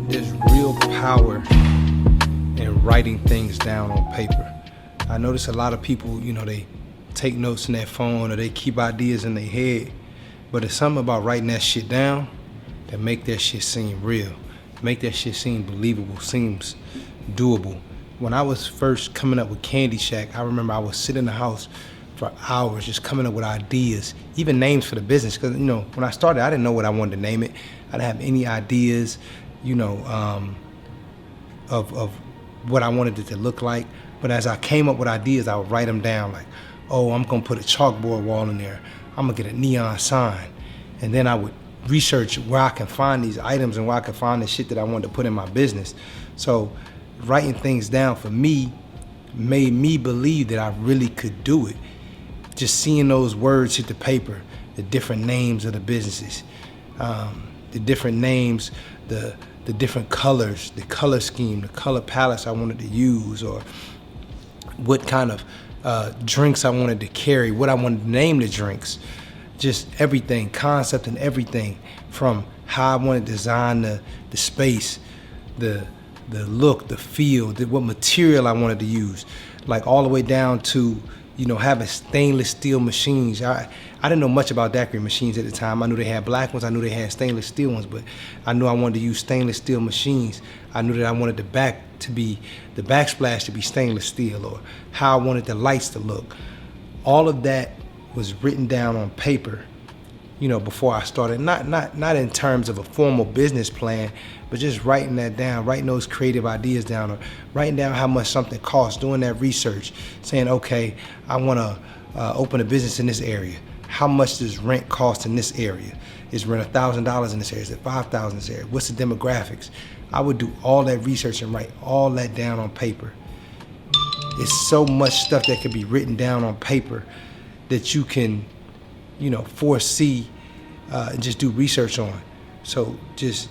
There's real power in writing things down on paper. I notice a lot of people, they take notes in their phone or they keep ideas in their head, but it's something about writing that shit down that make that shit seem real, make that shit seem believable, seems doable. When I was first coming up with Candy Shack, I remember I would sit in the house for hours just coming up with ideas, even names for the business, because when I started, I didn't know what I wanted to name it. I didn't have any ideas, of what I wanted it to look like. But as I came up with ideas, I would write them down, like, oh, I'm gonna put a chalkboard wall in there, I'm gonna get a neon sign. And then I would research where I can find these items and where I can find the shit that I wanted to put in my business. So writing things down for me made me believe that I really could do it. Just seeing those words hit the paper, the different names of the businesses, the different names, the different colors, the color scheme, the color palettes I wanted to use, or what kind of drinks I wanted to carry, what I wanted to name the drinks, just everything, concept and everything, from how I wanted to design the space, the look, the feel, what material I wanted to use, like all the way down to having stainless steel machines. I didn't know much about daiquiri machines at the time. I knew they had black ones, I knew they had stainless steel ones, but I knew I wanted to use stainless steel machines. I knew that I wanted the backsplash to be stainless steel, or how I wanted the lights to look. All of that was written down on paper, before I started. Not in terms of a formal business plan, but just writing that down, writing those creative ideas down, or writing down how much something costs, doing that research, saying, okay, I want to open a business in this area. How much does rent cost in this area? Is rent $1,000 in this area? Is it $5,000 in this area? What's the demographics? I would do all that research and write all that down on paper. It's so much stuff that could be written down on paper that you can, foresee and just do research on. So just,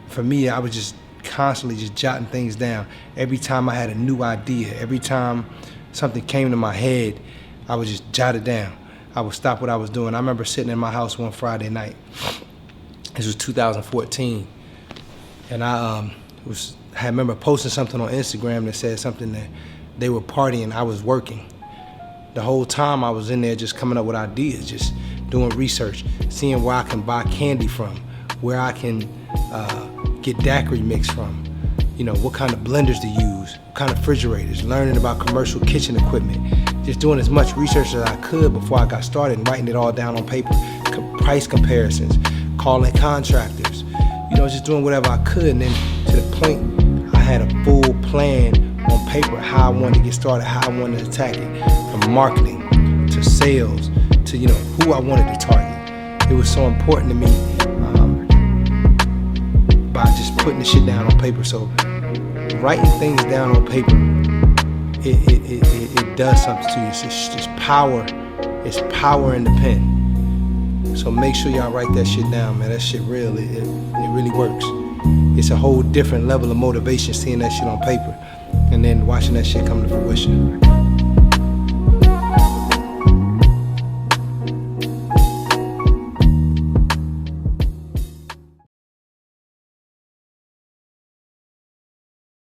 for me, I was just constantly just jotting things down. Every time I had a new idea, every time something came to my head, I would just jot it down. I would stop what I was doing. I remember sitting in my house one Friday night. This was 2014. And I remember posting something on Instagram that said something that they were partying, I was working. The whole time I was in there just coming up with ideas, just doing research, seeing where I can buy candy from, where I can get daiquiri mix from, what kind of blenders to use, what kind of refrigerators, learning about commercial kitchen equipment, just doing as much research as I could before I got started and writing it all down on paper, price comparisons, calling contractors, just doing whatever I could. And then to the point, I had a full plan on paper, how I wanted to get started, how I wanted to attack it, from marketing to sales to, who I wanted to target. It was so important to me by just putting the shit down on paper. So writing things down on paper, it does something to you. It's just power. It's power in the pen. So make sure y'all write that shit down, man. That shit real. It really works. It's a whole different level of motivation seeing that shit on paper and then watching that shit come to fruition.